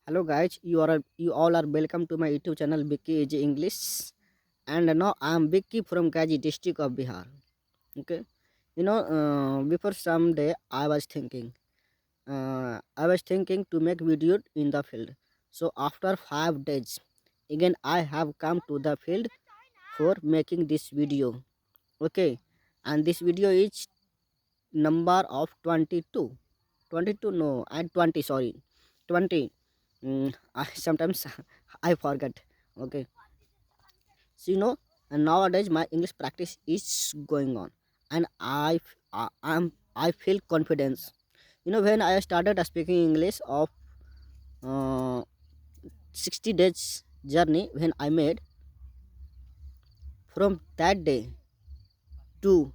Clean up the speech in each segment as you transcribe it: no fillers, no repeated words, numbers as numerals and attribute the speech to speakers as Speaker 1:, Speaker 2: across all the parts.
Speaker 1: Hello guys, you all are welcome to my YouTube channel Vicky is English, and now I am Vicky from Gaji district of Bihar. Okay, before some day I was thinking to make video in the field. So after 5 days, again I have come to the field for making this video. Okay, and this video is number of 22. 22 no, and 20 sorry, 20. Sometimes I forget. Okay, so and nowadays my English practice is going on, and I feel confidence. When I started speaking English of uh, 60 days journey when I made, from that day to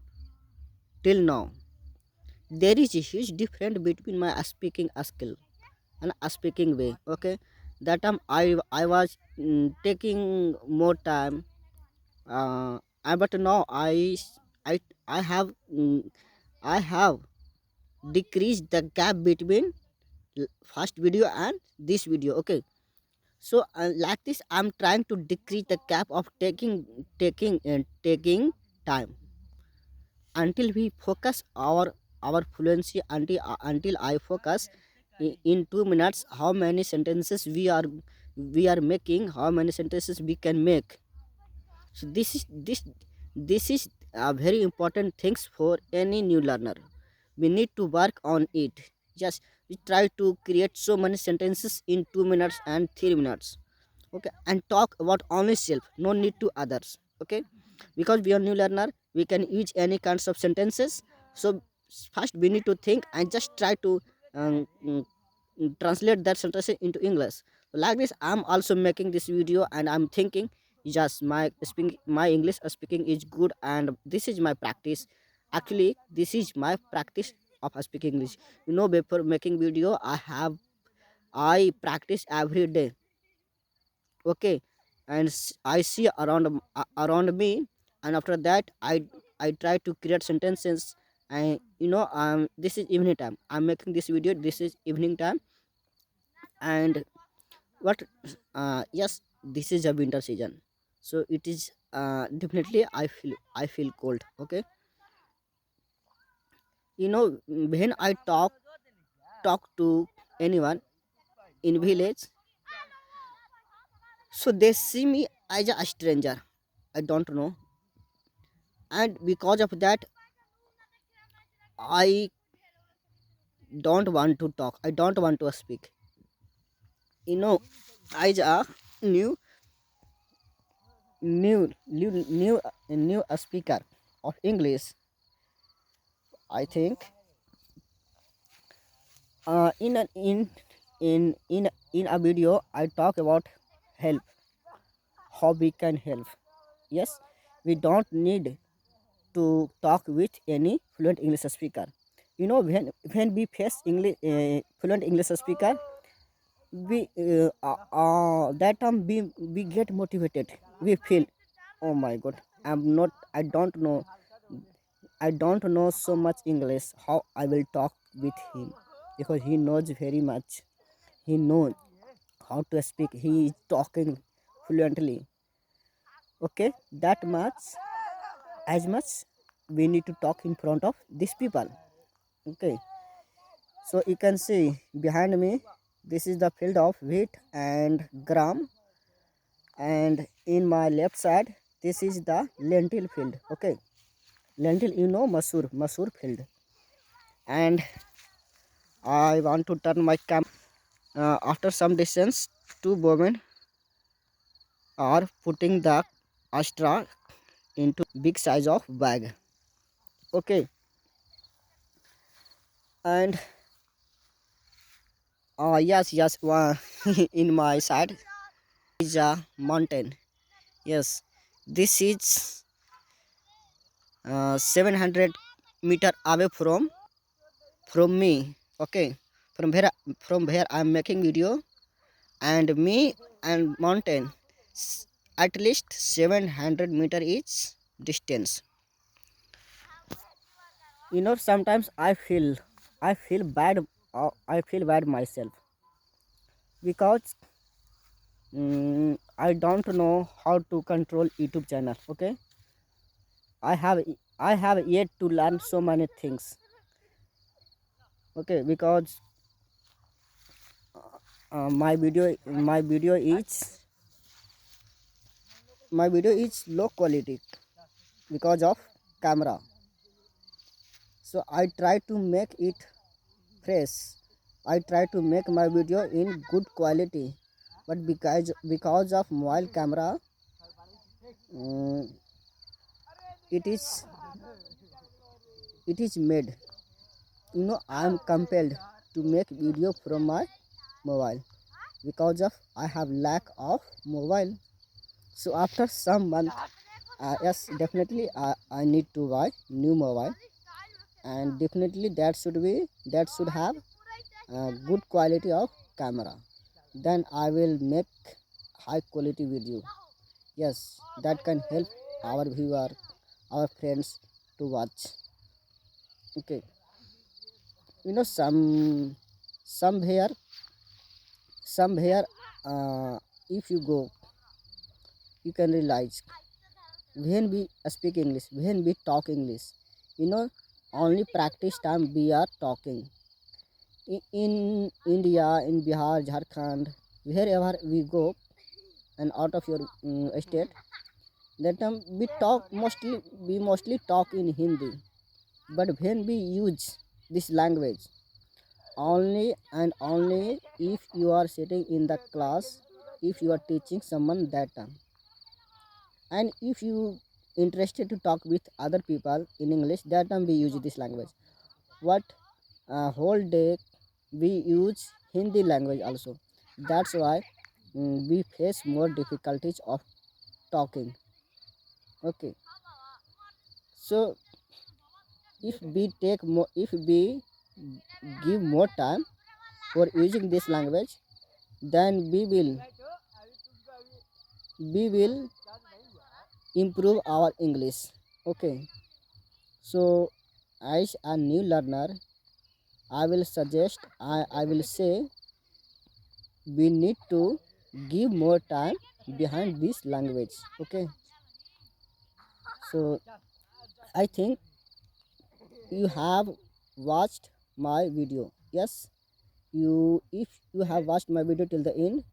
Speaker 1: till now, there is a huge difference between my speaking skill and speaking way. Okay, that time I was taking more time, but now I I have I have decreased the gap between first video and this video. Okay, so like this I'm trying to decrease the gap of taking time until we focus our fluency, until I focus in 2 minutes how many sentences we are making, how many sentences we can make. So this is a very important things for any new learner. We need to work on it. Just we try to create so many sentences in 2 minutes and 3 minutes. Okay, and talk about only self, no need to others. Okay, because we are new learner, we can use any kinds of sentences. So first we need to think and just try to um, mm, translate that sentence into English. So like this I'm also making this video, and I'm thinking yes, my English speaking is good, and this is my practice. Actually this is my practice of speaking English. Before making video I practice every day. Okay, and I see around me, and after that I try to create sentences. And this is evening time, I'm making this video, this is evening time. And what yes, this is a winter season, so it is definitely I feel cold. Okay, when I talk to anyone in village, so they see me as a stranger, I don't know, and because of that I don't want to talk, I don't want to speak. you know as a new new speaker of English, I think in an in a video I talk about help, how we can help. Yes, we don't need to talk with any fluent English speaker. When we face English fluent English speaker, we that time we get motivated. We feel, oh my god, I don't know so much English, how I will talk with him, because he knows very much. He knows how to speak, he is talking fluently. Okay, that much, as much we need to talk in front of these people. Okay, so you can see behind me, this is the field of wheat and gram, and in my left side this is the lentil field. Okay, lentil, masoor field. And I want to turn my cam. After some distance, two women are putting the astra into big size of bag. Okay, and yes, in my side is a mountain. Yes, this is 700 meter away from me. Okay, from where I'm making video, and me and mountain, at least 700 meter each distance. Sometimes I feel bad, I feel bad myself. because I don't know how to control YouTube channel. Okay, I have I have yet to learn so many things. Okay, because my video is low quality because of camera. So I try to make it fresh. I try to make my video in good quality, but because of mobile camera, mm, it is it is made. I am compelled to make video from my mobile because of I have lack of mobile. So after some month, yes, definitely I need to buy new mobile, and definitely that should have good quality of camera. Then I will make high quality video. Yes, that can help our viewer, our friends to watch. Okay, some here some here if you go, you can realize when we speak English, when we talk English, you know only practice time we are talking. In India, in Bihar, Jharkhand, wherever we go and out of your state, that time we mostly talk in Hindi. But when we use this language, only and only if you are sitting in the class, if you are teaching someone that time, and if you interested to talk with other people in English, that time we use this language. What whole day we use Hindi language also. That's why we face more difficulties of talking. Okay, so if we give more time for using this language, then we will improve our English. Okay, so as a new learner, I will say we need to give more time behind this language. Okay, so I think you have watched my video. Yes, if you have watched my video till the end,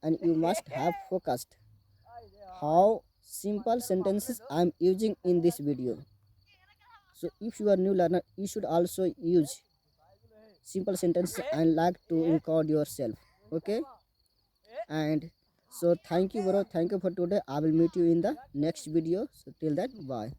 Speaker 1: and you must have focused how simple sentences I'm using in this video. So if you are new learner, you should also use simple sentences and like to record yourself. Okay, and so thank you bro, thank you for today. I will meet you in the next video. So till then, bye.